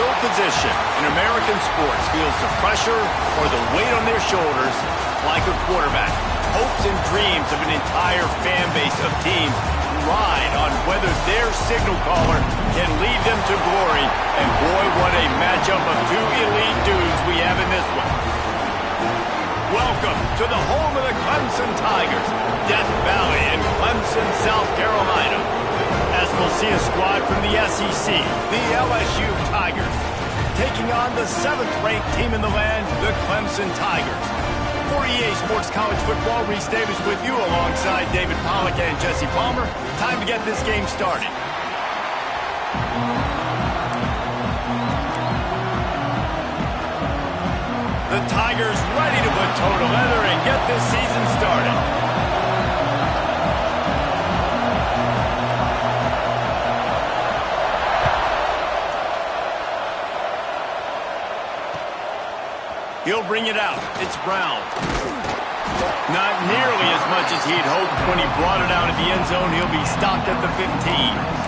fill position in American sports feels the pressure or the weight on their shoulders like a quarterback. Hopes and dreams of an entire fan base of teams ride on whether their signal caller can lead them to glory. And boy, what a matchup of two elite dudes we have in this one. Welcome to the home of the Clemson Tigers, Death Valley in Clemson, South Carolina. As we'll see a squad from the SEC, the LSU Tigers, taking on the 7th-ranked team in the land, the Clemson Tigers. For EA Sports College Football, Reese Davis with you alongside David Pollack and Jesse Palmer. Time to get this game started. The Tigers ready to put toe to leather and get this season started. He'll bring it out. It's Brown. Not nearly as much as he'd hoped when he brought it out of the end zone. He'll be stopped at the 15.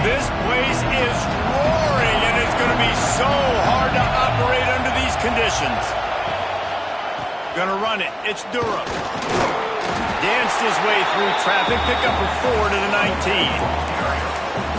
This place is roaring, and it's going to be so hard to operate under these conditions. Gonna run it. It's Durham. Danced his way through traffic. Pick up a 4 to the 19.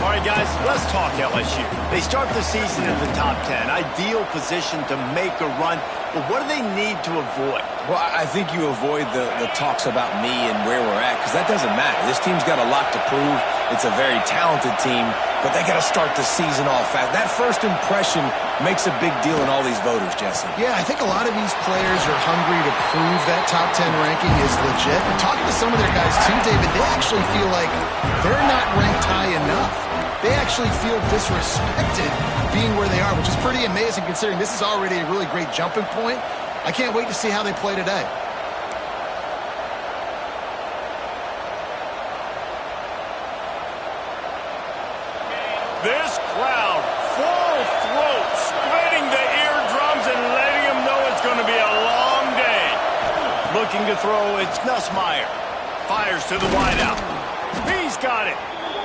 All right, guys, let's talk LSU. They start the season in the top 10. Ideal position to make a run. But what do they need to avoid? Well, I think you avoid the talks about me and where we're at, because that doesn't matter. This team's got a lot to prove. It's a very talented team, but they got to start the season off fast. That first impression makes a big deal in all these voters, Jesse. Yeah, I think a lot of these players are hungry to prove that top 10 ranking is legit. But talking to some of their guys too, David, they actually feel like they're not ranked high enough. They actually feel disrespected being where they are, which is pretty amazing considering this is already a really great jumping point. I can't wait to see how they play today. This crowd, full throat, splitting the eardrums and letting them know it's going to be a long day. Looking to throw, it's Nussmeier. Fires to the wideout. He's got it.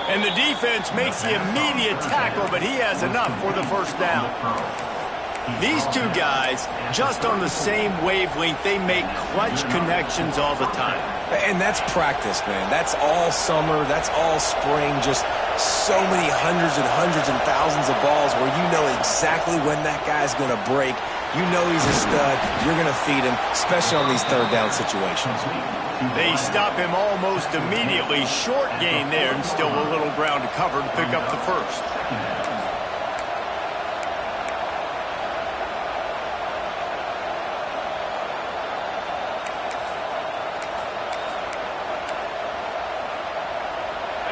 And the defense makes the immediate tackle, but he has enough for the first down. These two guys, just on the same wavelength, they make clutch connections all the time. And that's practice, man. That's all summer. That's all spring. Just so many hundreds and thousands of balls where you know exactly when that guy's going to break. You know he's a stud. You're going to feed him, especially on these third down situations. They stop him almost immediately. Short gain there and still a little ground to cover to pick up the first.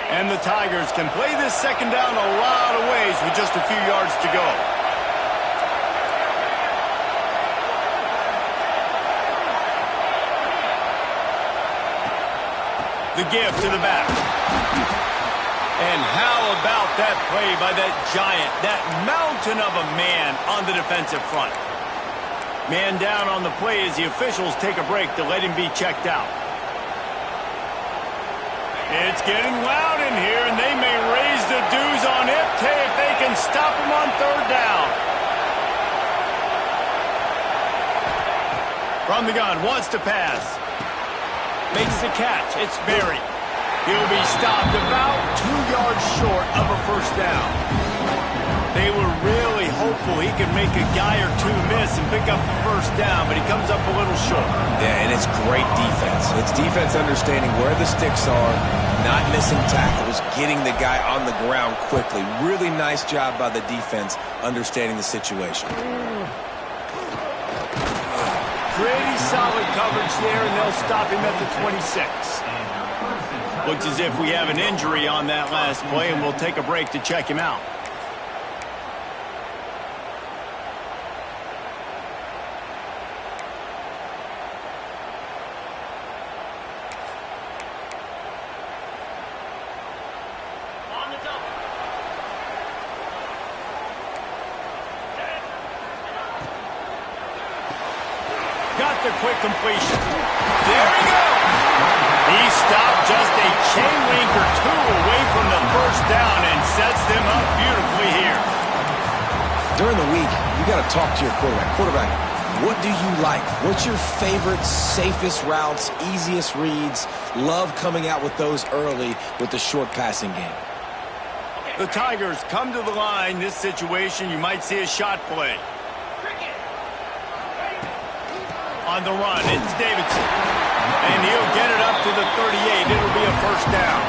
And the Tigers can play this second down a lot of ways with just a few yards to go. The give to the back. And how about that play by that giant, that mountain of a man on the defensive front? Man down on the play as the officials take a break to let him be checked out. It's getting loud in here, and they may raise the dues on Ipte if they can stop him on third down. From the gun, wants to pass. Makes the catch. It's Berry. He'll be stopped about 2 yards short of a first down. They were really hopeful he could make a guy or two miss and pick up the first down, but he comes up a little short. Yeah, and it's great defense. It's defense understanding where the sticks are, not missing tackles, getting the guy on the ground quickly. Really nice job by the defense understanding the situation. Pretty solid coverage there, and they'll stop him at the 26. Looks as if we have an injury on that last play, and we'll take a break to check him out. got the quick completion. There he goes. He stopped just a chain link or two away from the first down and sets them up beautifully here. During the week, you got to talk to your quarterback. Quarterback, what do you like? What's your favorite, safest routes, easiest reads? Love coming out with those early with the short passing game. The Tigers come to the line. This situation, you might see a shot play. On the run, it's Davidson. And he'll get it up to the 38. It'll be a first down.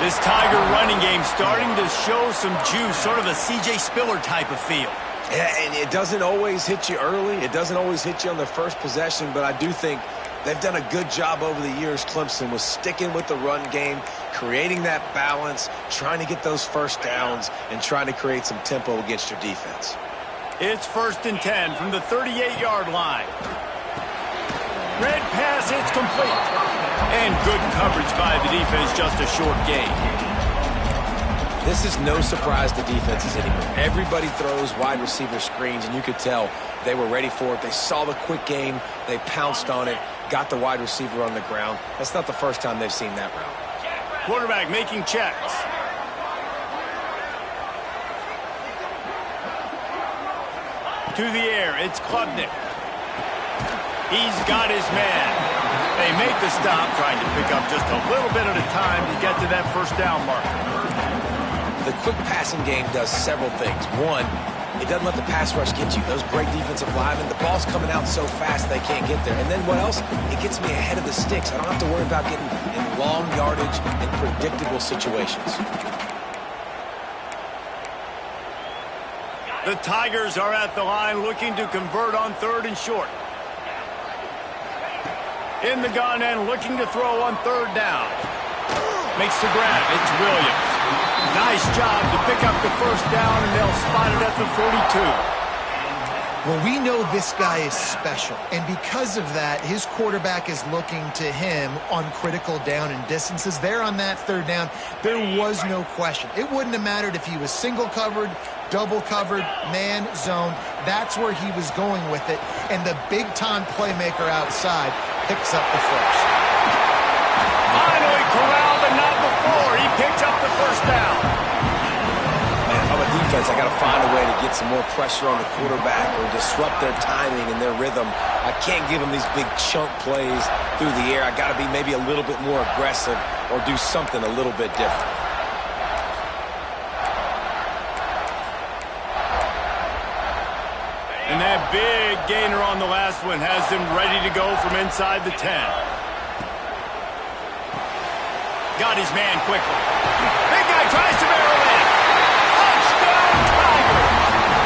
This Tiger running game starting to show some juice, sort of a C.J. Spiller type of feel. Yeah, and it doesn't always hit you early. It doesn't always hit you on the first possession, but I do think they've done a good job over the years, Clemson, with sticking with the run game, creating that balance, trying to get those first downs, and trying to create some tempo against your defense. It's 1st and 10 from the 38-yard line. Red pass, it's complete. And good coverage by the defense, just a short gain. This is no surprise to defenses anymore. Everybody throws wide receiver screens, and you could tell they were ready for it. They saw the quick game. They pounced on it, got the wide receiver on the ground. That's not the first time they've seen that route. Quarterback making checks. To the air, it's Klubnik. He's got his man. They make the stop, trying to pick up just a little bit at a time to get to that first down marker. The quick passing game does several things. One, it doesn't let the pass rush get you. Those great defensive linemen, the ball's coming out so fast they can't get there. And then what else? It gets me ahead of the sticks. I don't have to worry about getting in long yardage and predictable situations. The Tigers are at the line looking to convert on 3rd and short. In the gun and looking to throw on 3rd down. Makes the grab. It's Williams. Nice job to pick up the first down, and they'll spot it at the 42. Well, we know this guy is special, and because of that, his quarterback is looking to him on critical down and distances. There on that 3rd down, there was no question. It wouldn't have mattered if he was single covered, double covered, man, zone. That's where he was going with it, and the big-time playmaker outside picks up the first. Finally corralled, but not before. He picks up the first down. Man, if I'm a defense, I got to find a way to get some more pressure on the quarterback or disrupt their timing and their rhythm. I can't give them these big chunk plays through the air. I got to be maybe a little bit more aggressive or do something a little bit different. And that big gainer on the last one has them ready to go from inside the 10. Got his man quickly. Big guy tries to barrel in. Touchdown, Tiger.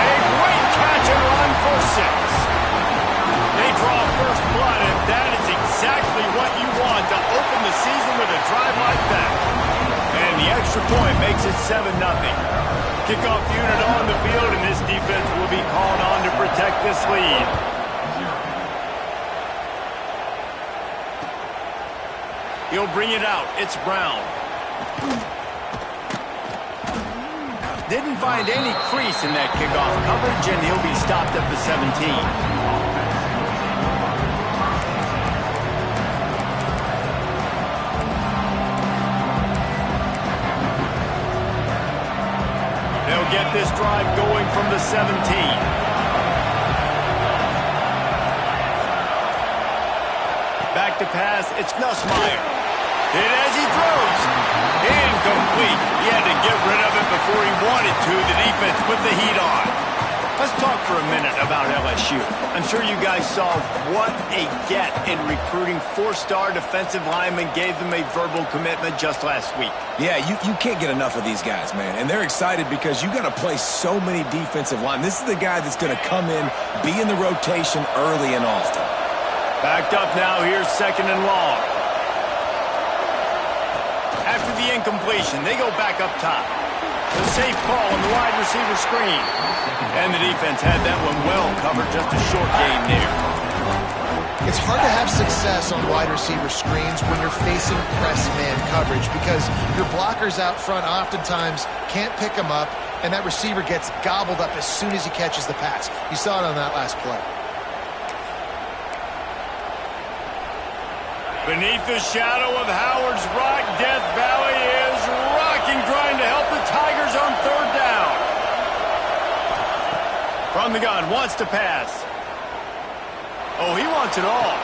A great catch and run for 6. They draw first blood, and that is exactly what you want to open the season with a drive like that. And the extra point makes it 7-0. Kickoff unit on the field, and this defense will be called on to protect this lead. He'll bring it out. It's Brown. Didn't find any crease in that kickoff coverage, and he'll be stopped at the 17. Get this drive going from the 17. Back to pass, it's Nussmeier. Hit as he throws. Incomplete. He had to get rid of it before he wanted to. The defense put the heat on. Let's talk for a minute about LSU. I'm sure you guys saw what a get in recruiting 4-star defensive linemen, gave them a verbal commitment just last week. Yeah, you can't get enough of these guys, man. And they're excited because you got to play so many defensive line. This is the guy that's going to come in, be in the rotation early and often. Backed up now, here's 2nd and long. After the incompletion, they go back up top. The safe call on the wide receiver screen. And the defense had that one well covered, just a short gain there. It's hard to have success on wide receiver screens when you're facing press man coverage because your blockers out front oftentimes can't pick them up, and that receiver gets gobbled up as soon as he catches the pass. You saw it on that last play. Beneath the shadow of Howard's Rock, Death Valley is rocking, trying to help the Tigers on third down. From the gun, wants to pass. Oh, he wants it all.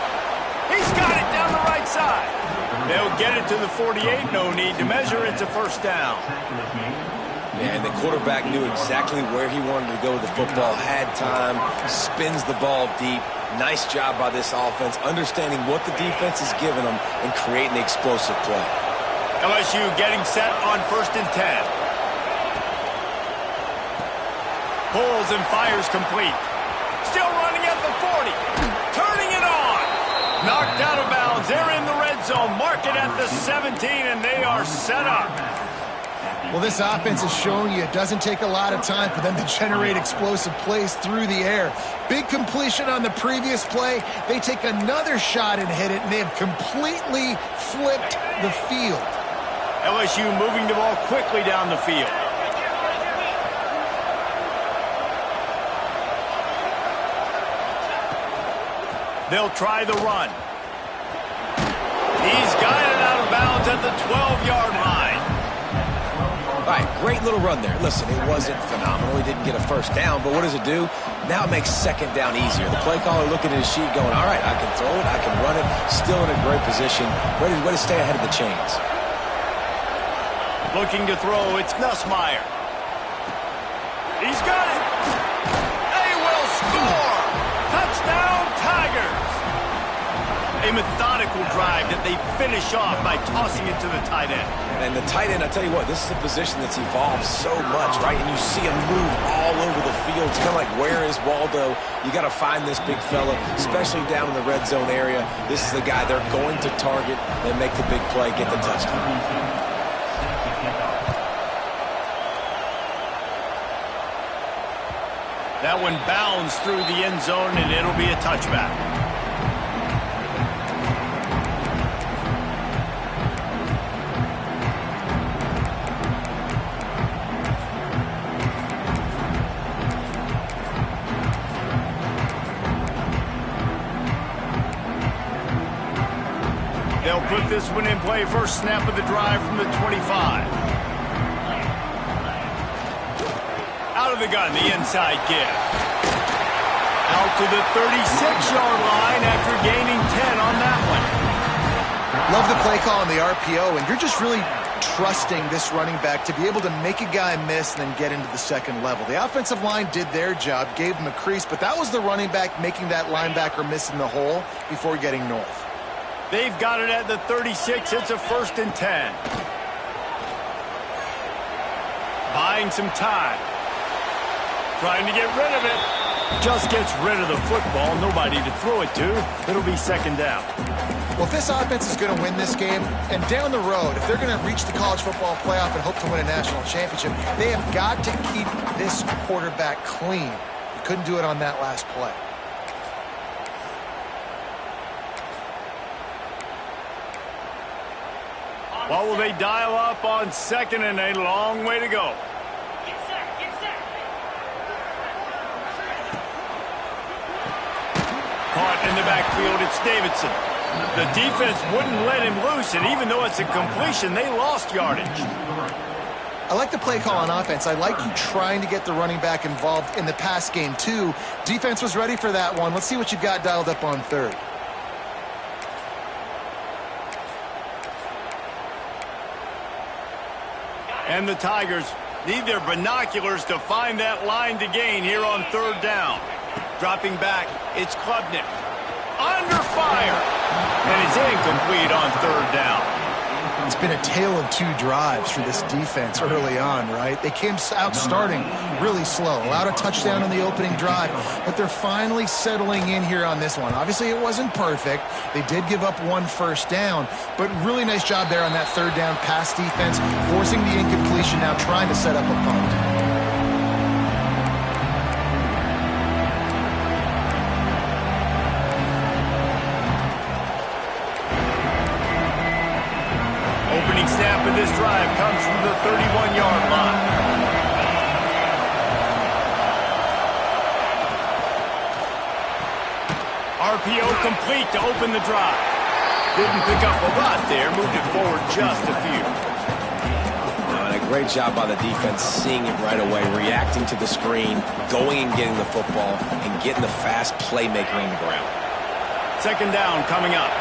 He's got it down the right side. They'll get it to the 48. No need to measure. It's a first down. Yeah, and the quarterback knew exactly where he wanted to go with the football, had time, spins the ball deep. Nice job by this offense, understanding what the defense is giving them and creating the explosive play. LSU getting set on 1st and 10. Pulls and fires complete. Still running at the 40. Turning it on. Knocked out of bounds. They're in the red zone. Mark it at the 17, and they are set up. Well, this offense is showing you it doesn't take a lot of time for them to generate explosive plays through the air. Big completion on the previous play. They take another shot and hit it, and they have completely flipped the field. LSU moving the ball quickly down the field. They'll try the run. He's got it out of bounds at the 12-yard line. All right, great little run there. Listen, it wasn't phenomenal. He didn't get a first down, but what does it do? Now it makes second down easier. The play caller looking at his sheet going, all right, I can throw it, I can run it, still in a great position, ready to stay ahead of the chains. Looking to throw, it's Nussmeier. He's got it. They will score. Touchdown, Tigers. A methodical drive that they finish off by tossing it to the tight end. And the tight end, I tell you what, this is a position that's evolved so much, right? And you see him move all over the field. It's kind of like, where is Waldo? You got to find this big fella, especially down in the red zone area. This is the guy they're going to target and make the big play, get the touchdown. That one bounds through the end zone, and it'll be a touchback. They'll put this one in play. First snap of the drive from the 25. Out of the gun, the inside give. Out to the 36-yard line after gaining 10 on that one. Love the play call on the RPO, and you're just really trusting this running back to be able to make a guy miss and then get into the second level. The offensive line did their job, gave him a crease, but that was the running back making that linebacker miss in the hole before getting north. They've got it at the 36. It's a 1st and 10. Buying some time. Trying to get rid of it. Just gets rid of the football. Nobody to throw it to. It'll be second down. Well, if this offense is going to win this game, and down the road, if they're going to reach the college football playoff and hope to win a national championship, they have got to keep this quarterback clean. He couldn't do it on that last play. What will they dial up on second and a long way to go? Caught in the backfield, it's Davidson. The defense wouldn't let him loose, and even though it's a completion, they lost yardage. I like the play call on offense. I like you trying to get the running back involved in the pass game, too. Defense was ready for that one. Let's see what you've got dialed up on third. And the Tigers need their binoculars to find that line to gain here on third down. Dropping back, it's Klubnik. Under fire. And it's incomplete on third down. It's been a tale of two drives for this defense early on, right? They came out starting really slow, allowed a touchdown in the opening drive, but they're finally settling in here on this one. Obviously, it wasn't perfect. They did give up one first down, but really nice job there on that third down pass defense, forcing the incompletion, now trying to set up a punt. Snap of this drive comes from the 31-yard line. RPO complete to open the drive. Didn't pick up a lot there. Moved it forward just a few. And a great job by the defense seeing it right away, reacting to the screen, going and getting the football, and getting the fast playmaker on the ground. Second down coming up.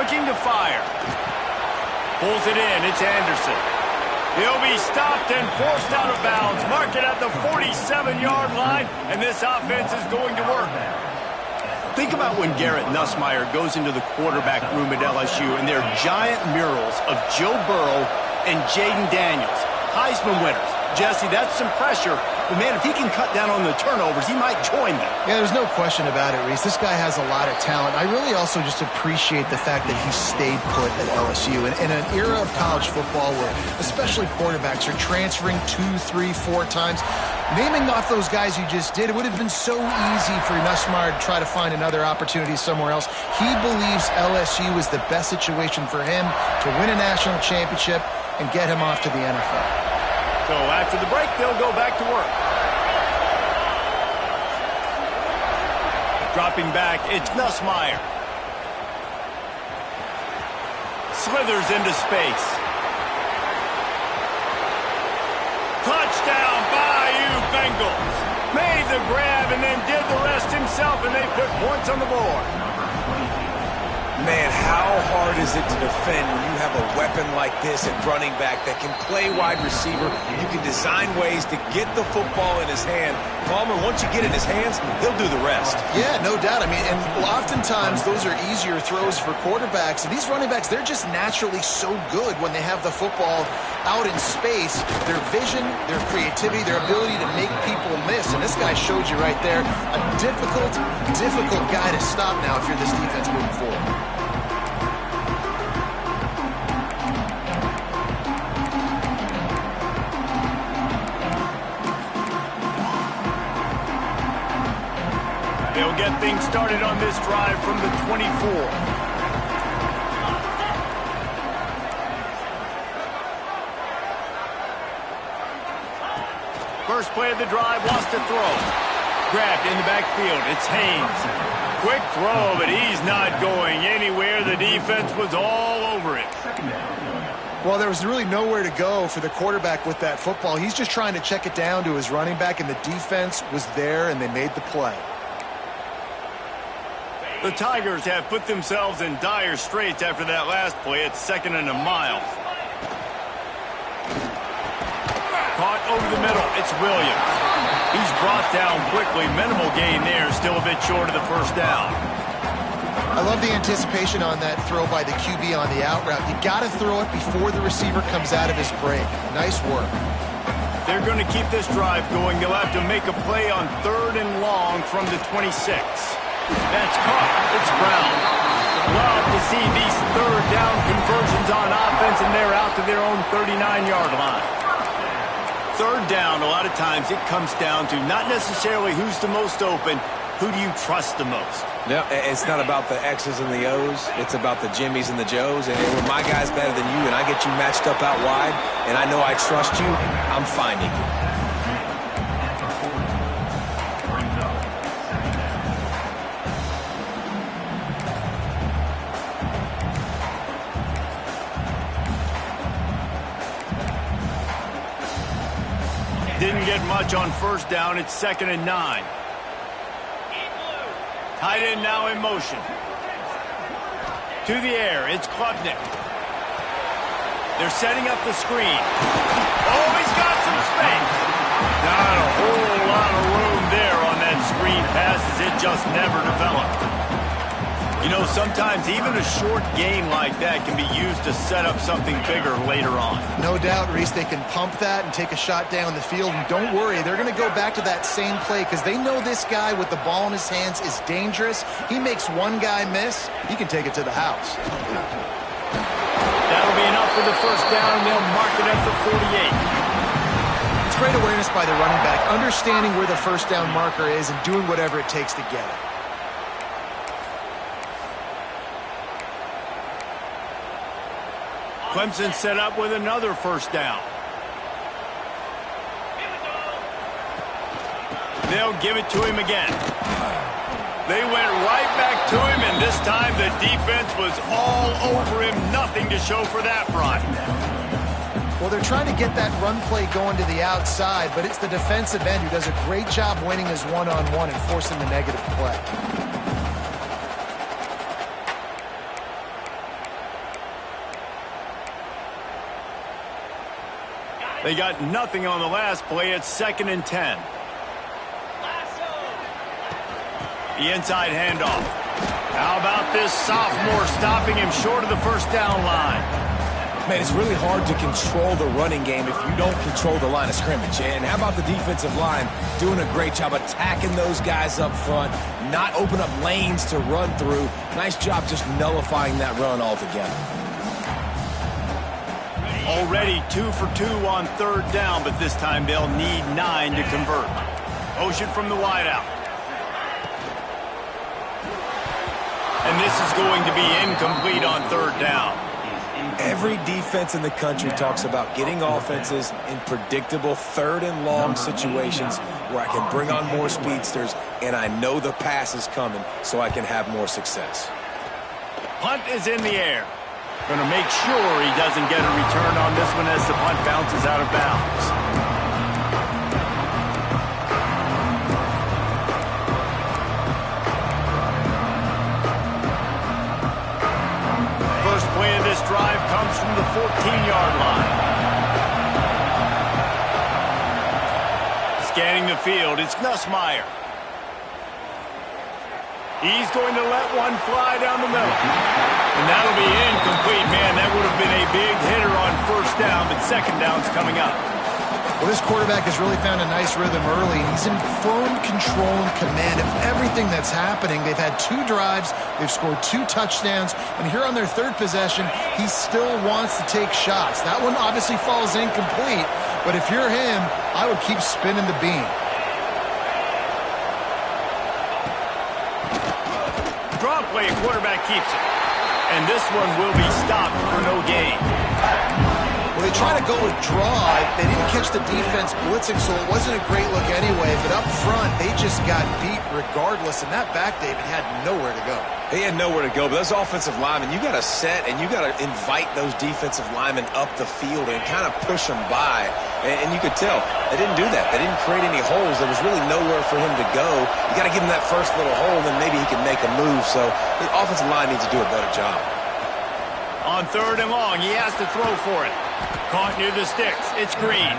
Looking to fire. Pulls it in. It's Anderson. He'll be stopped and forced out of bounds. Mark it at the 47-yard line, and this offense is going to work. Think about when Garrett Nussmeier goes into the quarterback room at LSU, and there are giant murals of Joe Burrow and Jaden Daniels, Heisman winners. Jesse, that's some pressure. But, man, if he can cut down on the turnovers, he might join them. Yeah, there's no question about it, Reese. This guy has a lot of talent. I really also just appreciate the fact that he stayed put at LSU. And in an era of college football where especially quarterbacks are transferring 2, 3, 4 times, naming off those guys you just did, it would have been so easy for Nussmeier to try to find another opportunity somewhere else. He believes LSU is the best situation for him to win a national championship and get him off to the NFL. So after the break, they'll go back to work. Dropping back, it's Nussmeier. Slithers into space. Touchdown, Bayou Bengals. Made the grab and then did the rest himself, and they put points on the board. Man, how hard is it to defend when you have a weapon like this at running back that can play wide receiver? You can design ways to get the football in his hand. Palmer, once you get it in his hands, he'll do the rest. Yeah, no doubt. I mean, and oftentimes those are easier throws for quarterbacks. And these running backs, they're just naturally so good when they have the football out in space. Their vision, their creativity, their ability to make people miss. And this guy showed you right there, a difficult guy to stop now if you're this defense moving forward. They'll get things started on this drive from the 24. First play of the drive, wants to throw. Grabbed in the backfield, it's Haynes. Quick throw, but he's not going anywhere. The defense was all over it. Well, there was really nowhere to go for the quarterback with that football. He's just trying to check it down to his running back, and the defense was there, and they made the play. The Tigers have put themselves in dire straits after that last play. It's 2nd and a mile. Caught over the middle. It's Williams. He's brought down quickly. Minimal gain there. Still a bit short of the first down. I love the anticipation on that throw by the QB on the out route. You got to throw it before the receiver comes out of his break. Nice work. They're going to keep this drive going. They'll have to make a play on 3rd and long from the 26. That's caught. It's Brown. Love to see these 3rd down conversions on offense, and they're out to their own 39-yard line. 3rd down, a lot of times it comes down to not necessarily who's the most open, who do you trust the most? No, it's not about the X's and the O's. It's about the Jimmies and the Joes. And when my guy's better than you and I get you matched up out wide and I know I trust you, I'm finding you. Didn't get much on 1st down. It's 2nd and 9. Tight end now in motion. To the air, it's Klubnik. They're setting up the screen. Oh, he's got some space. Not a whole lot of room there on that screen passes. It just never developed. You know, sometimes even a short game like that can be used to set up something bigger later on. No doubt, Reese, they can pump that and take a shot down the field. And don't worry, they're going to go back to that same play because they know this guy with the ball in his hands is dangerous. He makes one guy miss, he can take it to the house. That'll be enough for the 1st down, and they'll mark it at the 48. It's great awareness by the running back, understanding where the 1st down marker is and doing whatever it takes to get it. Clemson set up with another 1st down. They'll give it to him again. They went right back to him, and this time the defense was all over him. Nothing to show for that run. Well, they're trying to get that run play going to the outside, but it's the defensive end who does a great job winning his one-on-one and forcing the negative play. They got nothing on the last play. It's 2nd and 10. The inside handoff. How about this sophomore stopping him short of the first down line? Man, it's really hard to control the running game if you don't control the line of scrimmage. And how about the defensive line doing a great job attacking those guys up front, not open up lanes to run through. Nice job just nullifying that run altogether. Already 2 for 2 on 3rd down, but this time they'll need 9 to convert. Motion from the wideout. And this is going to be incomplete on 3rd down. Every defense in the country talks about getting offenses in predictable 3rd and long situations where I can bring on more speedsters and I know the pass is coming so I can have more success. Punt is in the air. Going to make sure he doesn't get a return on this one as the punt bounces out of bounds. First play of this drive comes from the 14-yard line. Scanning the field, it's Nussmeier. He's going to let one fly down the middle. And that'll be incomplete, man. That would have been a big hitter on 1st down, but 2nd down's coming up. Well, this quarterback has really found a nice rhythm early. He's in firm control and command of everything that's happening. They've had 2 drives. They've scored 2 touchdowns. And here on their 3rd possession, he still wants to take shots. That one obviously falls incomplete. But if you're him, I would keep spinning the beam. Draw play, quarterback keeps it. And this one will be stopped for no gain. Well, they try to go with draw. They didn't catch the defense blitzing, so it wasn't a great look anyway. But up front, they just got beat regardless. And that back, David, had nowhere to go. He had nowhere to go, but those offensive linemen, you got to set and you got to invite those defensive linemen up the field and kind of push them by. And you could tell they didn't do that. They didn't create any holes. There was really nowhere for him to go. You got to give him that first little hole, and then maybe he can make a move. So the offensive line needs to do a better job. On 3rd and long, he has to throw for it. Caught near the sticks. It's Green.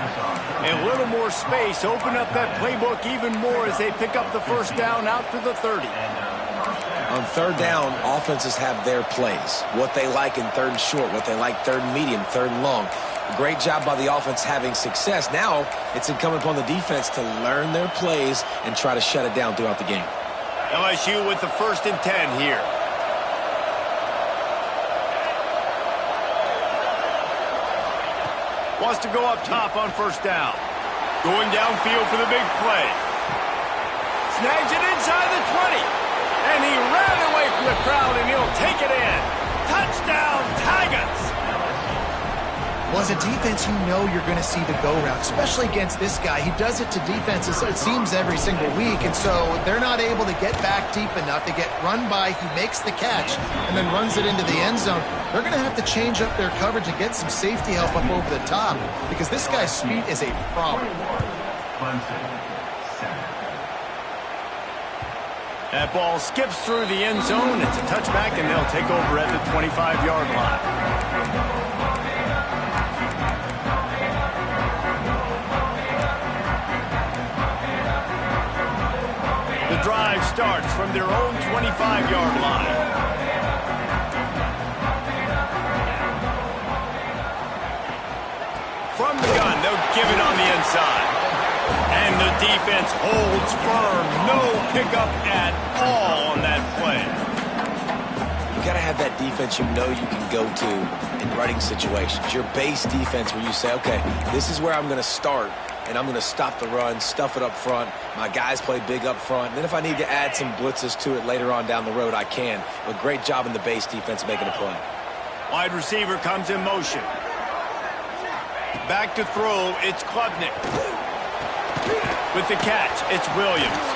A little more space. Open up that playbook even more as they pick up the 1st down out to the 30. On 3rd down, offenses have their plays. What they like in 3rd and short, what they like 3rd and medium, 3rd and long. Great job by the offense having success. Now it's incumbent upon the defense to learn their plays and try to shut it down throughout the game. LSU with the 1st and 10 here. Wants to go up top on 1st down. Going downfield for the big play. Snags it inside the 20. And he ran away from the crowd, and he'll take it in. Touchdown, Tigers! Well, as a defense, you know you're going to see the go route, especially against this guy. He does it to defenses, it seems, every single week, and so they're not able to get back deep enough to get run by. He makes the catch and then runs it into the end zone. They're going to have to change up their coverage and get some safety help up over the top because this guy's speed is a problem. That ball skips through the end zone. It's a touchback, and they'll take over at the 25-yard line. The drive starts from their own 25-yard line. From the gun, they'll give it on the inside. And the defense holds firm. No pickup at all on that play. You got to have that defense you know you can go to in running situations. Your base defense where you say, okay, this is where I'm going to start, and I'm going to stop the run, stuff it up front. My guys play big up front. And then if I need to add some blitzes to it later on down the road, I can. But great job in the base defense making a play. Wide receiver comes in motion. Back to throw, it's Klubnik. With the catch, it's Williams.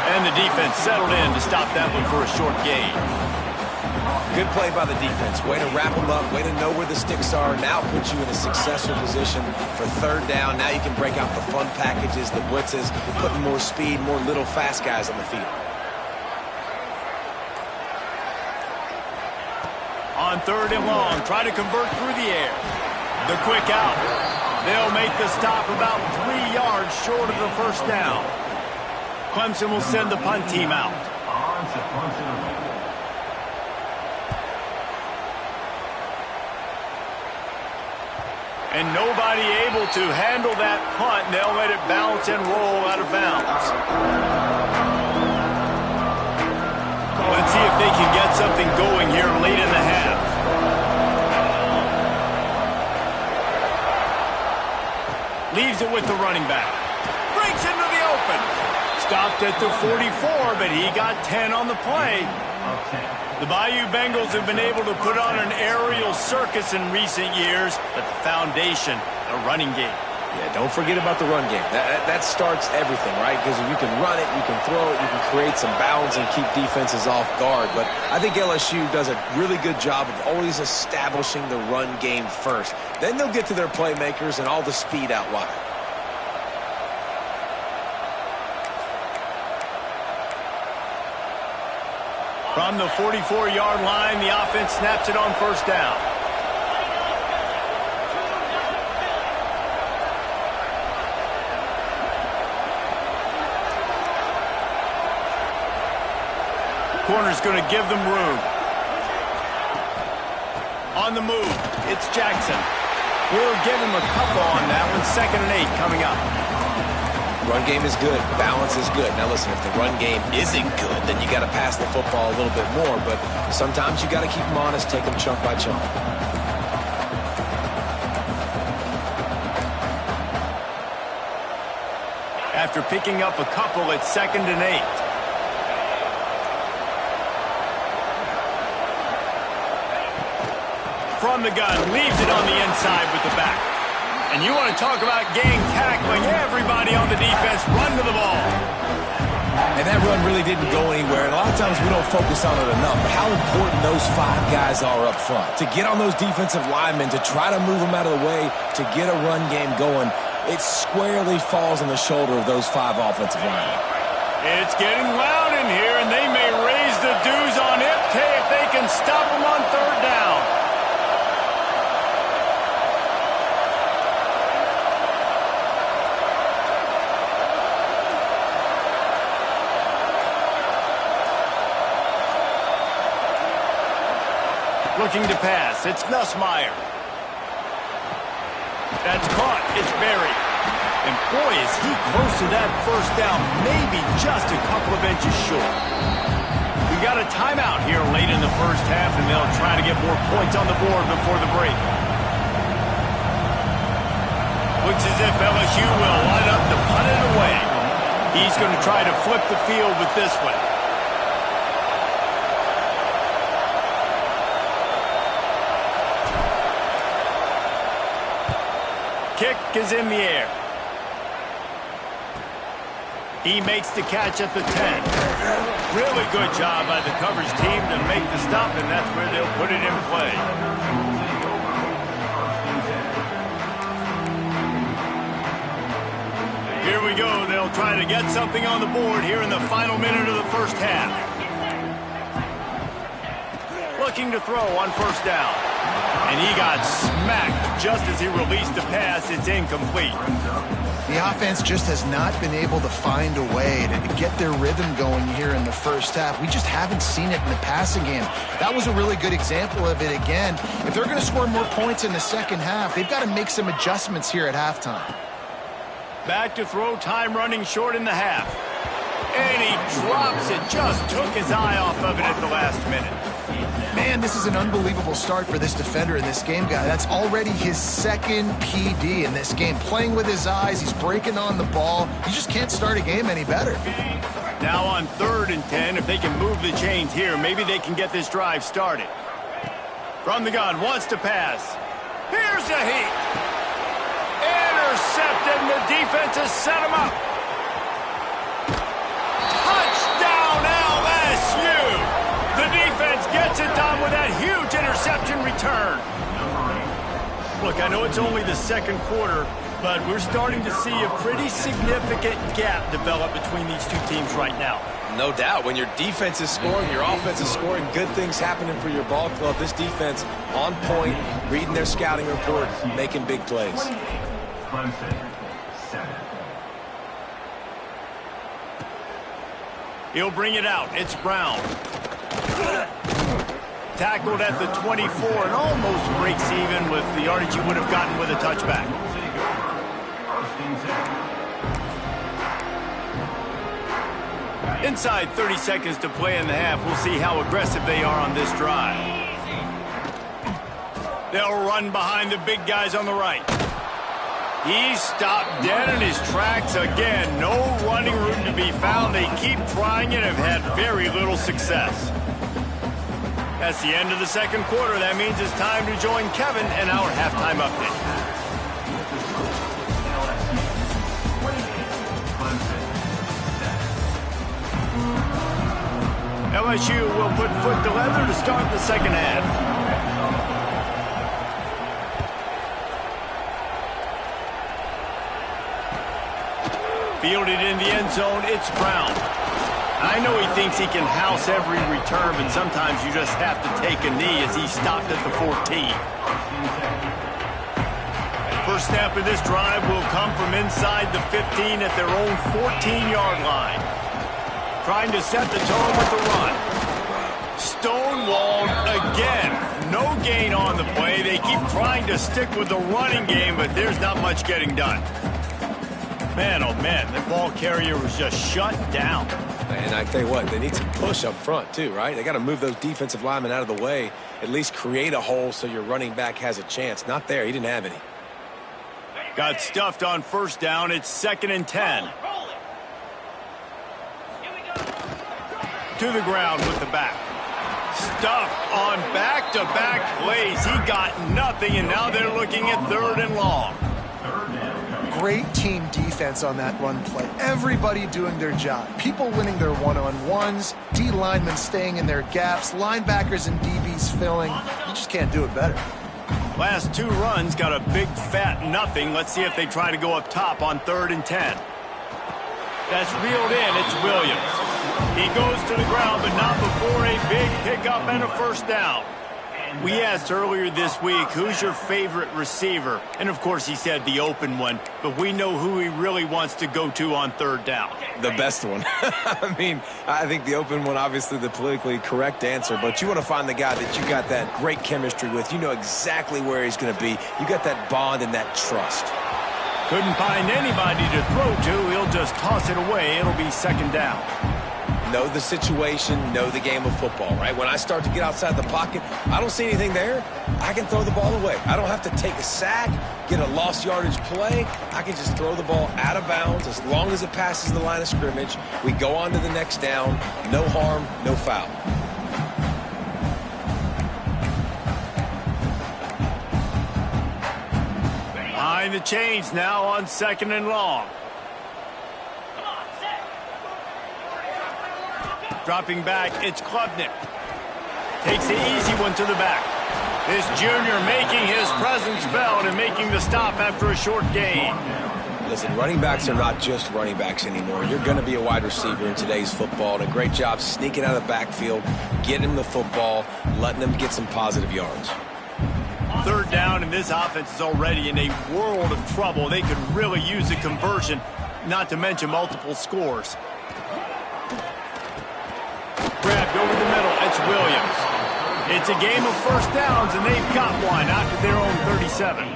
And the defense settled in to stop that one for a short gain. Good play by the defense. Way to wrap them up. Way to know where the sticks are. Now puts you in a successful position for third down. Now you can break out the fun packages, the blitzes, putting more speed, more little fast guys on the field. On 3rd and long, try to convert through the air. The quick out. They'll make the stop about 3 yards short of the first down. Clemson will send the punt team out. And nobody able to handle that punt. They'll let it bounce and roll out of bounds. Let's see if they can get something going here late in the half. Leaves it with the running back. Breaks into the open. Stopped at the 44, but he got 10 on the play. The Bayou Bengals have been able to put on an aerial circus in recent years, but the foundation, the running game. Yeah, don't forget about the run game. That starts everything, right? Because if you can run it, you can throw it, you can create some bounds and keep defenses off guard. But I think LSU does a really good job of always establishing the run game first. Then they'll get to their playmakers and all the speed out wide. From the 44-yard line, the offense snaps it on first down. Corner's going to give them room. On the move, it's Jackson. We'll give him a couple on that one. 2nd and 8 coming up. Run game is good. Balance is good. Now listen, if the run game isn't good, then you got to pass the football a little bit more. But sometimes you got to keep them honest, take them chunk by chunk. After picking up a couple, it's 2nd and 8. From the gun, leaves it on the inside with the back. And you want to talk about gang tackling. Everybody on the defense run to the ball. And that run really didn't go anywhere. And a lot of times we don't focus on it enough. But how important those 5 guys are up front. To get on those defensive linemen, to try to move them out of the way, to get a run game going, it squarely falls on the shoulder of those 5 offensive linemen. It's getting loud in here, and they may raise the dues on Ipte if they can stop them on 3rd down. Looking to pass. It's Nussmeier. That's caught. It's buried. And boy, is he close to that first down. Maybe just a couple of inches short. We got a timeout here late in the first half, and they'll try to get more points on the board before the break. Looks as if LSU will line up to punt it away. He's going to try to flip the field with this one. Kick is in the air. He makes the catch at the 10. Really good job by the coverage team to make the stop, and that's where they'll put it in play. Here we go. They'll try to get something on the board here in the final minute of the first half. Looking to throw on first down. And he got smacked just as he released the pass. It's incomplete. The offense just has not been able to find a way to get their rhythm going here in the first half. We just haven't seen it in the passing game. That was a really good example of it again. If they're going to score more points in the second half, they've got to make some adjustments here at halftime. Back to throw, time running short in the half. And he drops it. Just took his eye off of it at the last minute. Man, this is an unbelievable start for this defender in this game, guy. That's already his 2nd PD in this game. Playing with his eyes, he's breaking on the ball. You just can't start a game any better. Now on 3rd and 10, if they can move the chains here, maybe they can get this drive started. From the gun, wants to pass. Here's a heat. Intercepted, and the defense has set him up. Touchdown, LSU! The defense gets it done with that huge interception return. Look, I know it's only the second quarter, but we're starting to see a pretty significant gap develop between these two teams right now. No doubt. When your defense is scoring, your offense is scoring, good things happening for your ball club. This defense on point, reading their scouting report, making big plays. Clemson, 7. He'll bring it out. It's Brown. Tackled at the 24 and almost breaks even with the yardage he would have gotten with a touchback. Inside 30 seconds to play in the half. We'll see how aggressive they are on this drive. They'll run behind the big guys on the right. He's stopped dead in his tracks again. No running room to be found. They keep trying it and have had very little success. That's the end of the second quarter. That means it's time to join Kevin in our halftime update. LSU will put foot to leather to start the second half. Fielded in the end zone, it's Brown. I know he thinks he can house every return, but sometimes you just have to take a knee as he stopped at the 14. First snap of this drive will come from inside the 15 at their own 14-yard line. Trying to set the tone with the run. Stonewalled again. No gain on the play. They keep trying to stick with the running game, but there's not much getting done. Man, oh man, the ball carrier was just shut down. And I tell you what, they need some push up front too, right? They got to move those defensive linemen out of the way, at least create a hole so your running back has a chance. Not there. He didn't have any. Got stuffed on first down. It's 2nd and 10. To the ground with the back. Stuffed on back-to-back plays. He got nothing, and now they're looking at 3rd and long. Great team defense on that run play. Everybody doing their job. People winning their one-on-ones, D linemen staying in their gaps, linebackers and DBs filling. You just can't do it better. Last 2 runs got a big fat nothing. Let's see if they try to go up top on 3rd and 10. That's reeled in. It's Williams. He goes to the ground, but not before a big pickup and a first down. We asked earlier this week, who's your favorite receiver? And, of course, he said the open one, but we know who he really wants to go to on 3rd down. The best one. I mean, I think the open one, obviously the politically correct answer, but you want to find the guy that you got that great chemistry with. You know exactly where he's going to be. You got that bond and that trust. Couldn't find anybody to throw to. He'll just toss it away. It'll be 2nd down. Know the situation, know the game of football, right? When I start to get outside the pocket, I don't see anything there, I can throw the ball away. I don't have to take a sack, get a lost yardage play. I can just throw the ball out of bounds as long as it passes the line of scrimmage. We go on to the next down. No harm, no foul. Behind the chains now on 2nd and long. Dropping back, it's Klubnik. Takes the easy one to the back. This junior making his presence felt and making the stop after a short gain. Listen, running backs are not just running backs anymore. You're going to be a wide receiver in today's football. And a great job sneaking out of the backfield, getting him the football, letting them get some positive yards. 3rd down, and this offense is already in a world of trouble. They could really use a conversion, not to mention multiple scores. Grabbed over the middle, it's Williams. It's a game of first downs, and they've got one out to their own 37.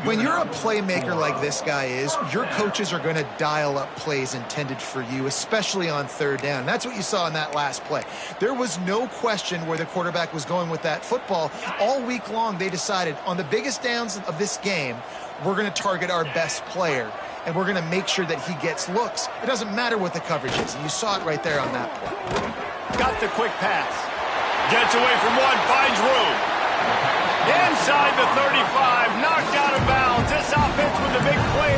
When you're a playmaker like this guy is, your coaches are going to dial up plays intended for you, especially on 3rd down. That's what you saw in that last play. There was no question where the quarterback was going with that football. All week long, they decided on the biggest downs of this game, we're going to target our best player, and we're going to make sure that he gets looks. It doesn't matter what the coverage is, and you saw it right there on that play. Got the quick pass. Gets away from one, finds room. Inside the 35, knocked out of bounds. This offense with a big play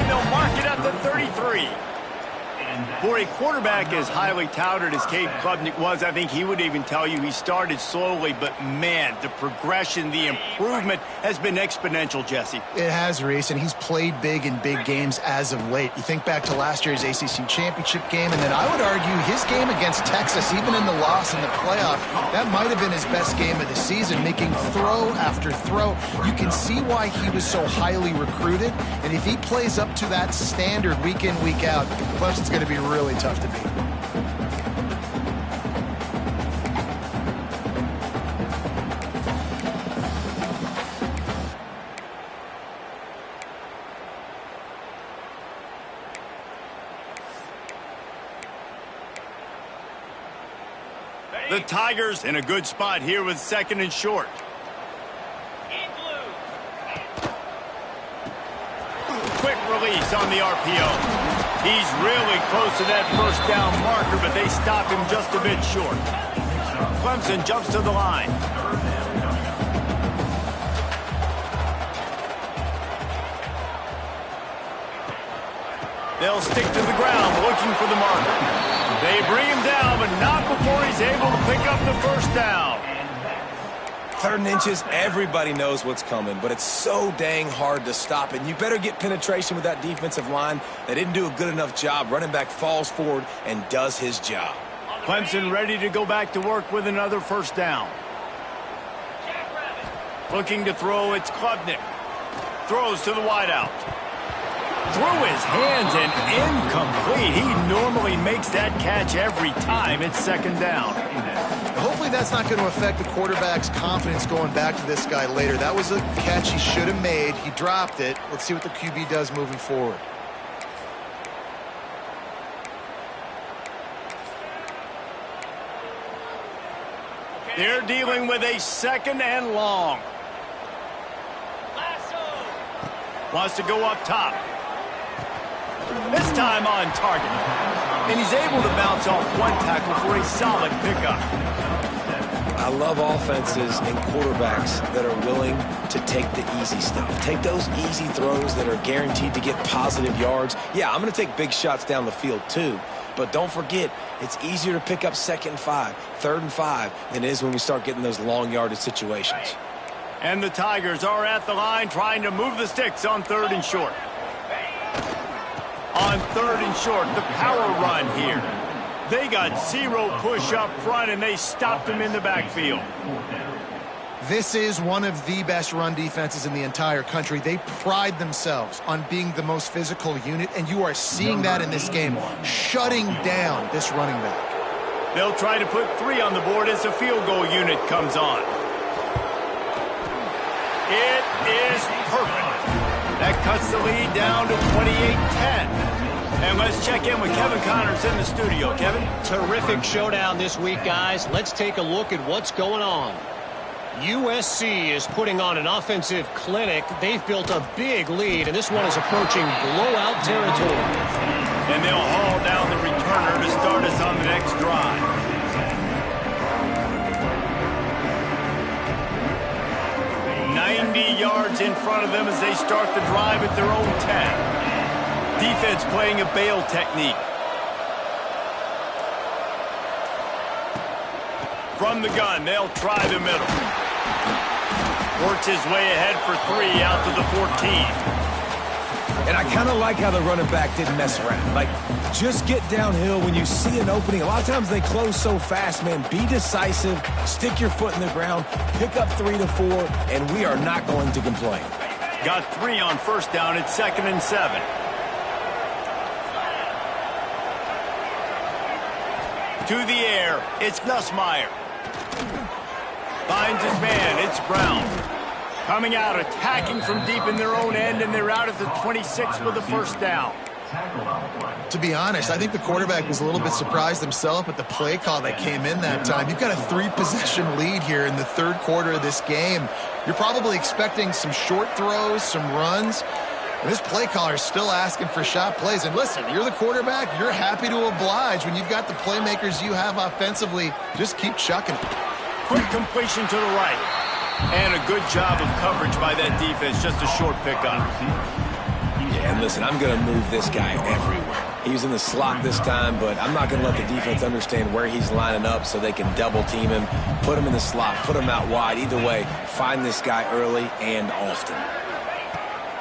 For a quarterback as highly touted as Cade Klubnik was, I think he would even tell you he started slowly, but man, the progression, the improvement has been exponential, Jesse. It has, Reese, and he's played big in big games as of late. You think back to last year's ACC championship game, and then I would argue his game against Texas, even in the loss in the playoff, that might have been his best game of the season, making throw after throw. You can see why he was so highly recruited, and if he plays up to that standard week in, week out, Clemson's going to be really tough to beat. The Tigers in a good spot here with 2nd and short. Quick release on the RPO. He's really close to that first down marker, but they stop him just a bit short. Clemson jumps to the line. They'll stick to the ground looking for the marker. They bring him down, but not before he's able to pick up the first down. 3rd and inches, everybody knows what's coming, but it's so dang hard to stop it. You better get penetration with that defensive line. They didn't do a good enough job. Running back falls forward and does his job. Clemson ready to go back to work with another first down. Looking to throw, it's Klubnik. Throws to the wideout. Through his hands and incomplete. He normally makes that catch every time. It's 2nd down. Hopefully that's not going to affect the quarterback's confidence going back to this guy later. That was a catch he should have made. He dropped it. Let's see what the QB does moving forward. They're dealing with a 2nd and long. Wants to go up top. This time on target. And he's able to bounce off one tackle for a solid pickup. I love offenses and quarterbacks that are willing to take the easy stuff. Take those easy throws that are guaranteed to get positive yards. Yeah, I'm going to take big shots down the field too. But don't forget, it's easier to pick up 2nd and 5, 3rd and 5 than it is when we start getting those long yardage situations. And the Tigers are at the line trying to move the sticks on 3rd and short. On 3rd and short, the power run here. They got 0 push up front, and they stopped him in the backfield. This is one of the best run defenses in the entire country. They pride themselves on being the most physical unit, and you are seeing that in this game, shutting down this running back. They'll try to put 3 on the board as the field goal unit comes on. It is perfect. That cuts the lead down to 28-10. And let's check in with Kevin Connors in the studio. Kevin? Terrific showdown this week, guys. Let's take a look at what's going on. USC is putting on an offensive clinic. They've built a big lead, and this one is approaching blowout territory. And they'll haul down the returner to start us on the next drive. Yards in front of them as they start the drive at their own 10. Defense playing a bail technique. From the gun, they'll try the middle. Works his way ahead for 3 out to the 14. And I kind of like how the running back didn't mess around. Like, just get downhill when you see an opening. A lot of times they close so fast, man. Be decisive, stick your foot in the ground, pick up 3 to 4, and we are not going to complain. Got 3 on first down. It's 2nd and 7. To the air, it's Nussmeier. Finds his man, it's Brown. Coming out, attacking from deep in their own end, and they're out at the 26 with the first down. To be honest, I think the quarterback was a little bit surprised himself at the play call that came in that time. You've got a 3-possession lead here in the 3rd quarter of this game. You're probably expecting some short throws, some runs. And this play caller is still asking for shot plays. And listen, you're the quarterback. You're happy to oblige when you've got the playmakers you have offensively. Just keep chucking it. Quick completion to the right. And a good job of coverage by that defense. Just a short pickup. Yeah, and listen, I'm going to move this guy everywhere. He was in the slot this time, but I'm not going to let the defense understand where he's lining up so they can double team him, put him in the slot, put him out wide. Either way, find this guy early and often.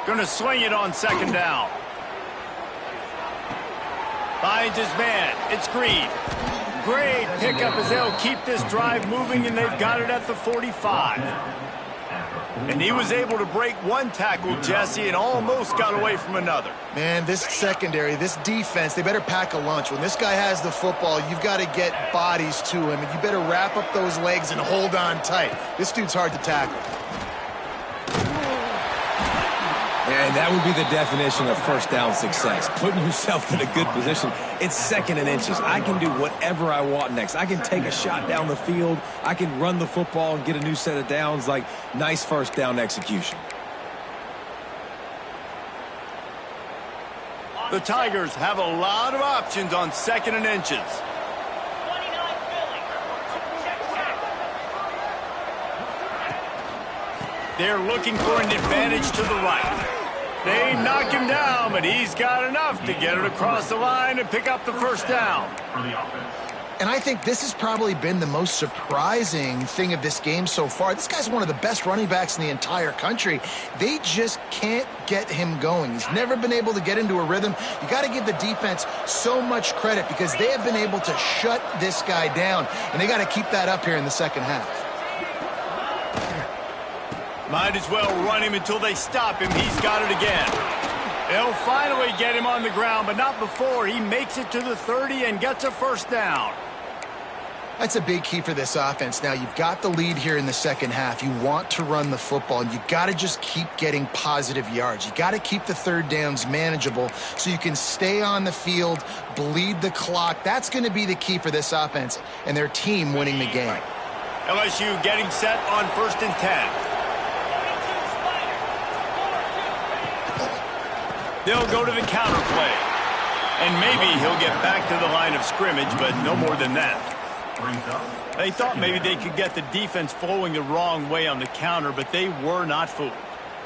Going to swing it on second down. Finds his man. It's Green. Great pickup as they'll keep this drive moving, and they've got it at the 45. And he was able to break one tackle, Jesse, and almost got away from another. Man, this secondary, this defense, they better pack a lunch. When this guy has the football, you've got to get bodies to him, and you better wrap up those legs and hold on tight. This dude's hard to tackle. And that would be the definition of first down success, putting yourself in a good position. It's second and inches. I can do whatever I want next. I can take a shot down the field. I can run the football and get a new set of downs. Like, nice first down execution. The Tigers have a lot of options on second and inches. They're looking for an advantage to the right. They knock him down, but he's got enough to get it across the line and pick up the first down. And I think this has probably been the most surprising thing of this game so far. This guy's one of the best running backs in the entire country. They just can't get him going. He's never been able to get into a rhythm. You got to give the defense so much credit because they have been able to shut this guy down, and they got to keep that up here in the second half. Might as well run him until they stop him. He's got it again. They'll finally get him on the ground, but not before he makes it to the 30 and gets a first down. That's a big key for this offense. Now, you've got the lead here in the second half. You want to run the football, and you got to just keep getting positive yards. You got to keep the third downs manageable so you can stay on the field, bleed the clock. That's going to be the key for this offense and their team winning the game. LSU getting set on 1st and 10. They'll go to the counter play. And maybe he'll get back to the line of scrimmage, but no more than that. They thought maybe they could get the defense flowing the wrong way on the counter, but they were not fooled.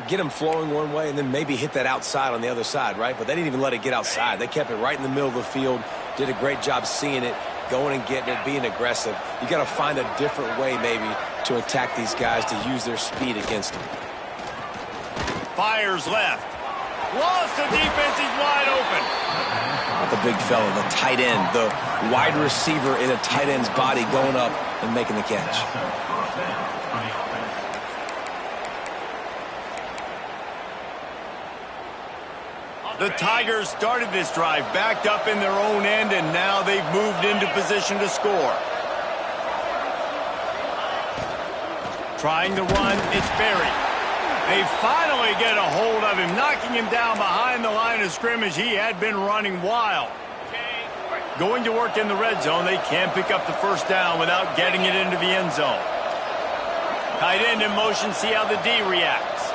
Get them flowing one way and then maybe hit that outside on the other side, right? But they didn't even let it get outside. They kept it right in the middle of the field, did a great job seeing it, going and getting it, being aggressive. You got to find a different way maybe to attack these guys to use their speed against them. Fires left. Lost the defense. He's wide open. Not the big fella, the tight end, the wide receiver in a tight end's body going up and making the catch. The Tigers started this drive backed up in their own end, and now they've moved into position to score. Trying to run, it's Berry. They finally get a hold of him, knocking him down behind the line of scrimmage. He had been running wild. Going to work in the red zone, they can't pick up the first down without getting it into the end zone. Tight end in motion, see how the D reacts.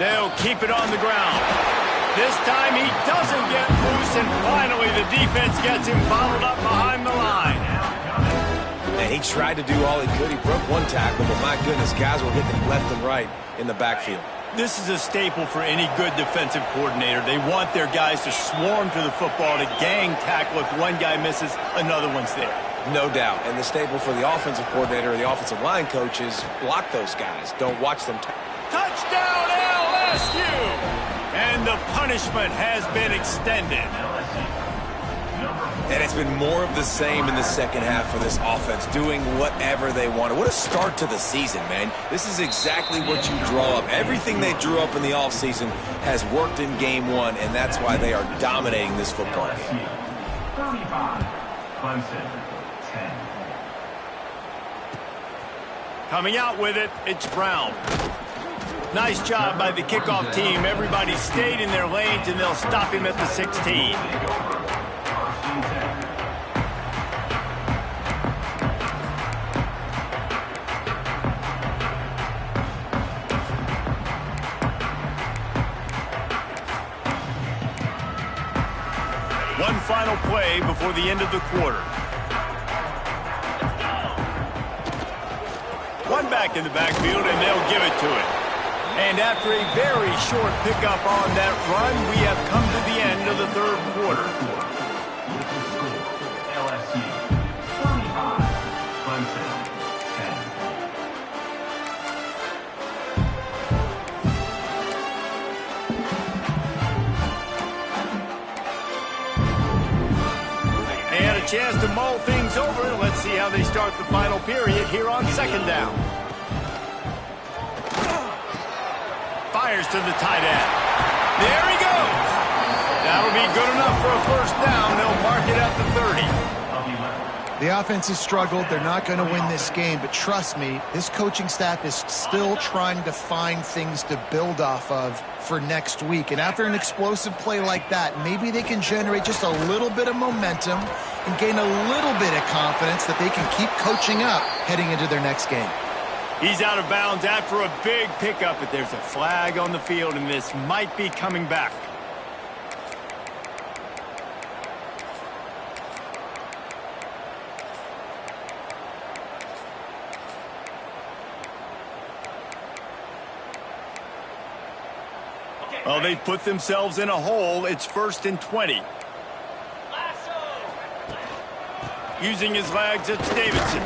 They'll keep it on the ground. This time he doesn't get loose, and finally the defense gets him bottled up behind the line. And he tried to do all he could. He broke one tackle, but my goodness, guys were hitting him left and right in the backfield. This is a staple for any good defensive coordinator. They want their guys to swarm to the football, to gang tackle. If one guy misses, another one's there. No doubt. And the staple for the offensive coordinator or the offensive line coach is block those guys. Don't watch them. Touchdown, LSU! And the punishment has been extended. And it's been more of the same in the second half for this offense, doing whatever they wanted. What a start to the season, man. This is exactly what you draw up. Everything they drew up in the offseason has worked in game one, and that's why they are dominating this football game. 35, Clemson, 10. Coming out with it, it's Brown. Nice job by the kickoff team. Everybody stayed in their lanes, and they'll stop him at the 16. One final play before the end of the quarter. One back in the backfield, and they'll give it to it. And after a very short pickup on that run, we have come to the end of the third quarter. LSU 35, Clemson 10. They had a chance to mull things over. Let's see how they start the final period here on second down. Fires to the tight end. There he goes. That'll be good enough for a first down. They'll mark it at the 30. The offense has struggled. They're not going to win this game, but trust me, this coaching staff is still trying to find things to build off of for next week. And after an explosive play like that, maybe they can generate just a little bit of momentum and gain a little bit of confidence that they can keep coaching up heading into their next game. He's out of bounds after a big pickup, but there's a flag on the field, and this might be coming back. Well, they've put themselves in a hole. It's 1st and 20. Using his legs, it's Davidson.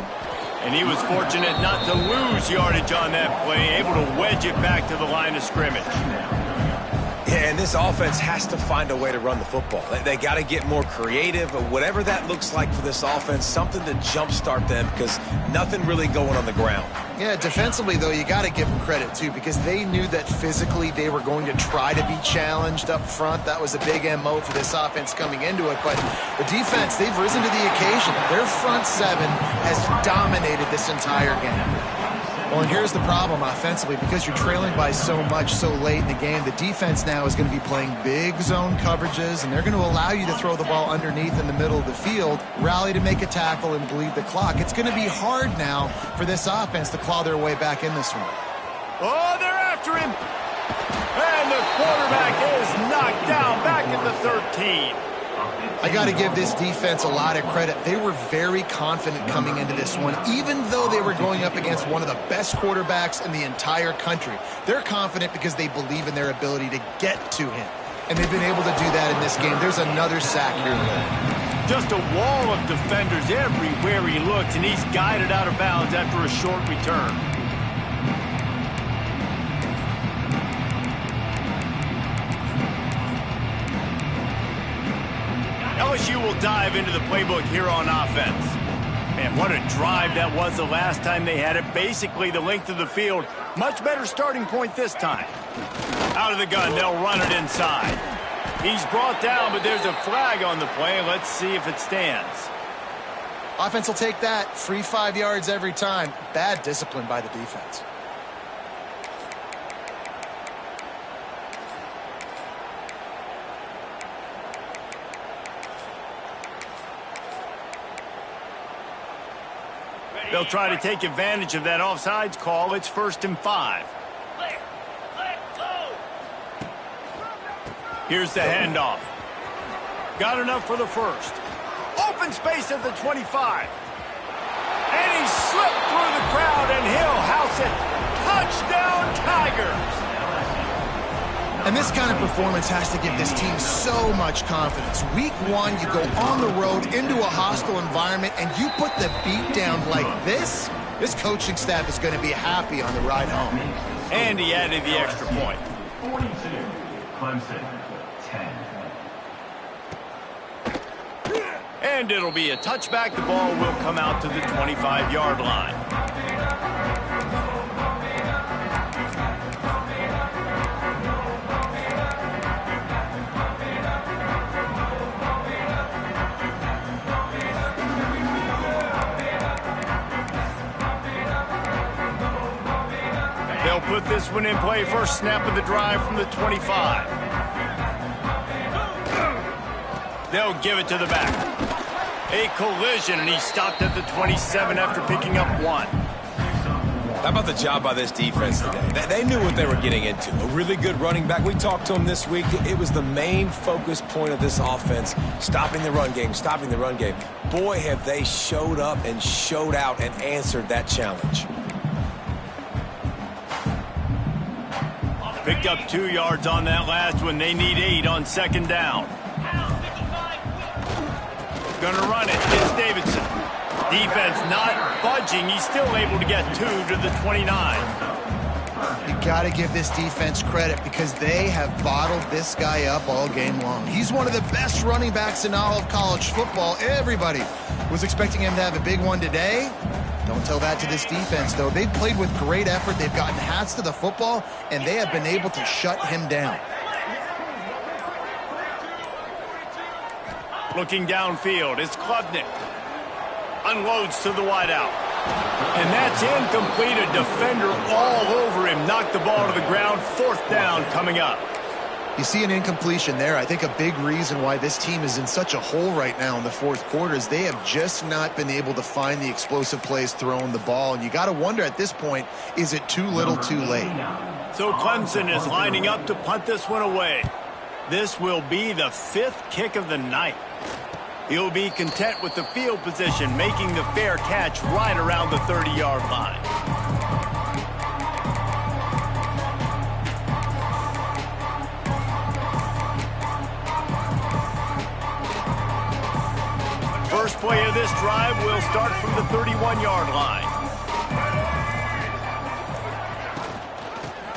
And he was fortunate not to lose yardage on that play, able to wedge it back to the line of scrimmage. Yeah, and this offense has to find a way to run the football. They got to get more creative, whatever that looks like for this offense, something to jumpstart them because nothing really going on the ground. Yeah, defensively, though, you got to give them credit, too, because they knew that physically they were going to try to be challenged up front. That was a big MO for this offense coming into it. But the defense, they've risen to the occasion. Their front seven has dominated this entire game. Well, and here's the problem offensively. Because you're trailing by so much so late in the game, the defense now is going to be playing big zone coverages, and they're going to allow you to throw the ball underneath in the middle of the field, rally to make a tackle, and bleed the clock. It's going to be hard now for this offense to claw their way back in this one. Oh, they're after him. And the quarterback is knocked down back at the 13. I got to give this defense a lot of credit. They were very confident coming into this one, even though they were going up against one of the best quarterbacks in the entire country. They're confident because they believe in their ability to get to him, and they've been able to do that in this game. There's another sack here today. Just a wall of defenders everywhere he looks, and he's guided out of bounds after a short return. LSU will dive into the playbook here on offense. Man, what a drive that was the last time they had it. Basically the length of the field. Much better starting point this time. Out of the gun, they'll run it inside. He's brought down, but there's a flag on the play. Let's see if it stands. Offense will take that. Free 5 yards every time. Bad discipline by the defense. They'll try to take advantage of that offsides call. It's 1st and 5. Here's the handoff. Got enough for the first. Open space at the 25. And he slipped through the crowd, and he'll house it. Touchdown, Tigers! And this kind of performance has to give this team so much confidence. Week 1, you go on the road into a hostile environment, and you put the beat down like this. This coaching staff is going to be happy on the ride home. And he added the extra point. 42, Clemson 10. And it'll be a touchback. The ball will come out to the 25-yard line. They'll put this one in play. First snap of the drive from the 25. They'll give it to the back. A collision, and he stopped at the 27 after picking up 1. How about the job by this defense today? They knew what they were getting into. A really good running back. We talked to him this week. It was the main focus point of this offense, stopping the run game, stopping the run game. Boy, have they showed up and showed out and answered that challenge. Picked up 2 yards on that last one. They need 8 on second down. Gonna run it. It's Davidson. Defense not budging. He's still able to get 2 to the 29. You got to give this defense credit because they have bottled this guy up all game long. He's one of the best running backs in all of college football. Everybody was expecting him to have a big one today. Don't tell that to this defense, though. They've played with great effort. They've gotten hats to the football, and they have been able to shut him down. Looking downfield, it's Klubnik. Unloads to the wideout. And that's incomplete. A defender all over him. Knocked the ball to the ground. 4th down coming up. You see an incompletion there. I think a big reason why this team is in such a hole right now in the 4th quarter is they have just not been able to find the explosive plays throwing the ball. And you got to wonder at this point, is it too little too late? So Clemson is lining up to punt this one away. This will be the 5th kick of the night. He'll be content with the field position, making the fair catch right around the 30-yard line. First play of this drive will start from the 31-yard line.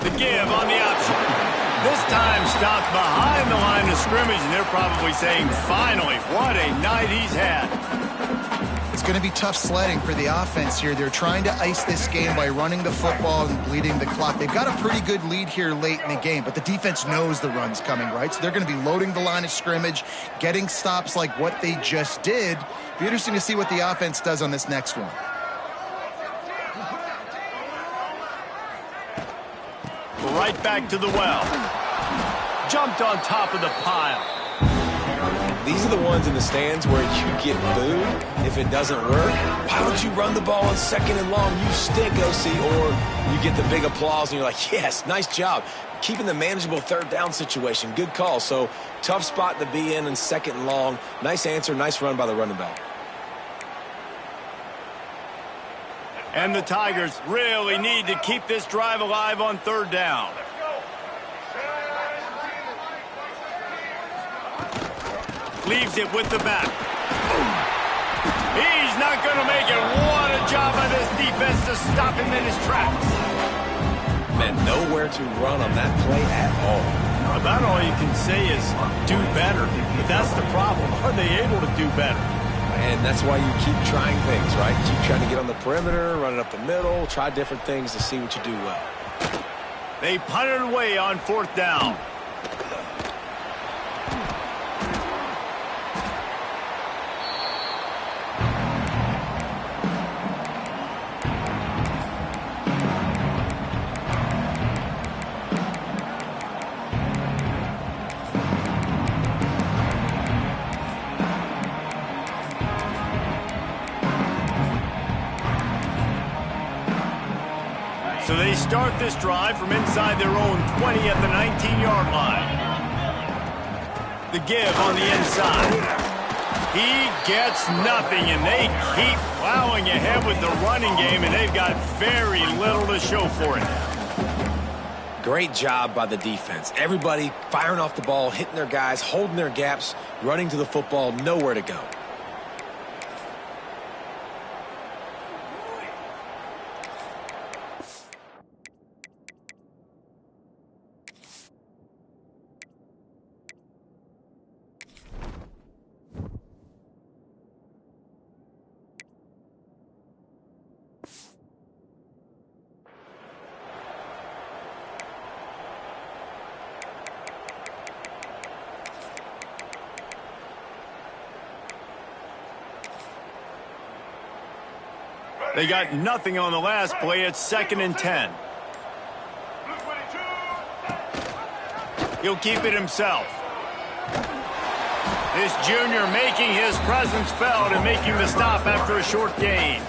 The give on the option. This time stopped behind the line of scrimmage, and they're probably saying, finally, what a night he's had. It's going to be tough sledding for the offense here. They're trying to ice this game by running the football and bleeding the clock. They've got a pretty good lead here late in the game, but the defense knows the run's coming, right? So they're going to be loading the line of scrimmage, getting stops like what they just did. Be interesting to see what the offense does on this next one. Right back to the well. Jumped on top of the pile. These are the ones in the stands where you get booed if it doesn't work. Why don't you run the ball on 2nd and long? You stink, OC. Or you get the big applause and you're like, yes, nice job. Keeping the manageable 3rd down situation. Good call. So tough spot to be in 2nd and long. Nice answer, nice run by the running back. And the Tigers really need to keep this drive alive on 3rd down. Leaves it with the back. He's not going to make it. What a job by this defense to stop him in his tracks. Man, nowhere to run on that play at all. About all you can say is do better. But that's the problem. Are they able to do better? And that's why you keep trying things, right? Keep trying to get on the perimeter, run it up the middle, try different things to see what you do well. They punted away on 4th down. So they start this drive from inside their own 20 at the 19-yard line. The give on the inside. He gets nothing, and they keep plowing ahead with the running game, and they've got very little to show for it. Great job by the defense. Everybody firing off the ball, hitting their guys, holding their gaps, running to the football, nowhere to go. They got nothing on the last play. It's 2nd and 10. He'll keep it himself. This junior making his presence felt and making the stop after a short gain.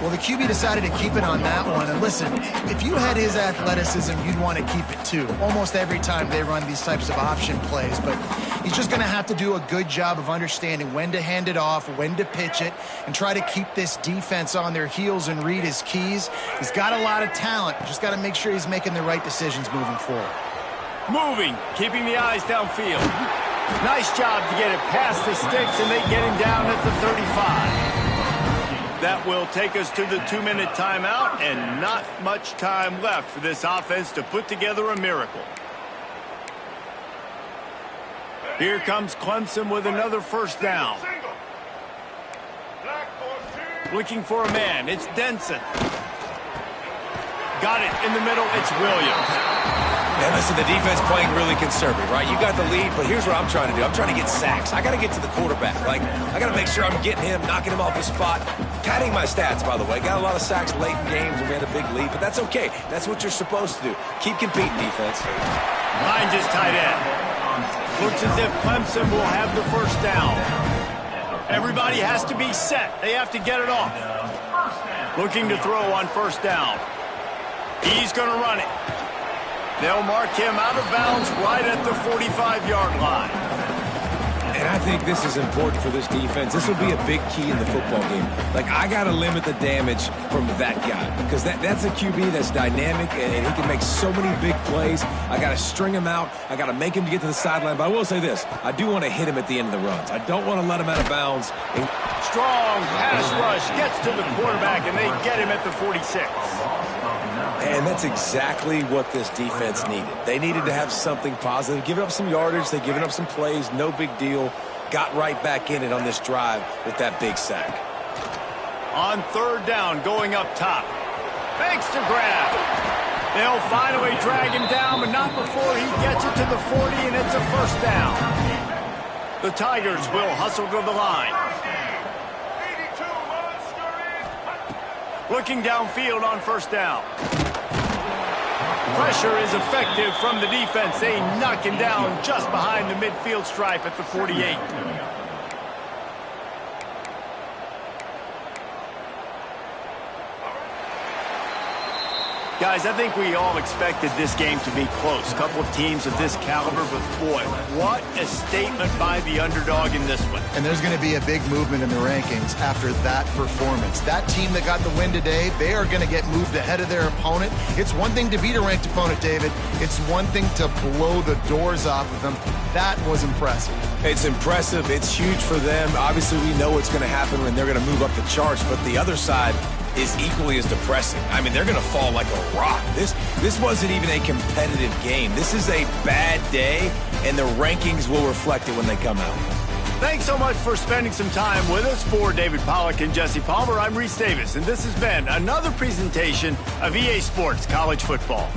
Well, the QB decided to keep it on that one. And listen, if you had his athleticism, you'd want to keep it too. Almost every time they run these types of option plays. But he's just going to have to do a good job of understanding when to hand it off, when to pitch it, and try to keep this defense on their heels and read his keys. He's got a lot of talent. Just got to make sure he's making the right decisions moving forward. Moving, keeping the eyes downfield. Nice job to get it past the sticks, and they get him down at the 35. That will take us to the 2-minute timeout, and not much time left for this offense to put together a miracle. Here comes Clemson with another first down. Looking for a man. It's Denson. Got it in the middle. It's Williams. And listen, the defense playing really conservative, right? You got the lead, but here's what I'm trying to do. I'm trying to get sacks. I got to get to the quarterback. Like, I got to make sure I'm getting him, knocking him off his spot. Padding my stats, by the way. Got a lot of sacks late in games when we had a big lead, but that's okay. That's what you're supposed to do. Keep competing, defense. Behind his tight end. Looks as if Clemson will have the first down. Everybody has to be set. They have to get it off. Looking to throw on first down. He's going to run it. They'll mark him out of bounds right at the 45-yard line. And I think this is important for this defense. This will be a big key in the football game. Like, I got to limit the damage from that guy because that's a QB that's dynamic and he can make so many big plays. I got to string him out. I got to make him get to the sideline. But I will say this. I do want to hit him at the end of the runs. I don't want to let him out of bounds. Strong pass rush gets to the quarterback, and they get him at the 46. And that's exactly what this defense needed. They needed to have something positive. Giving up some yardage. They've given up some plays. No big deal. Got right back in it on this drive with that big sack. On third down, going up top. Fakes to grab. They'll finally drag him down, but not before he gets it to the 40, and it's a first down. The Tigers will hustle to the line. Looking downfield on first down. Pressure is effective from the defense. They knock him down just behind the midfield stripe at the 48. Guys, I think we all expected this game to be close. A couple of teams of this caliber, but boy, what a statement by the underdog in this one. And there's going to be a big movement in the rankings after that performance. That team that got the win today, they are going to get moved ahead of their opponent. It's one thing to beat a ranked opponent, David. It's one thing to blow the doors off of them. That was impressive. It's impressive. It's huge for them. Obviously, we know what's going to happen when they're going to move up the charts, but the other side is equally as depressing. I mean, they're going to fall like a rock. This wasn't even a competitive game. This is a bad day, and the rankings will reflect it when they come out. Thanks so much for spending some time with us. For David Pollack and Jesse Palmer, I'm Reese Davis, and this has been another presentation of EA Sports College Football.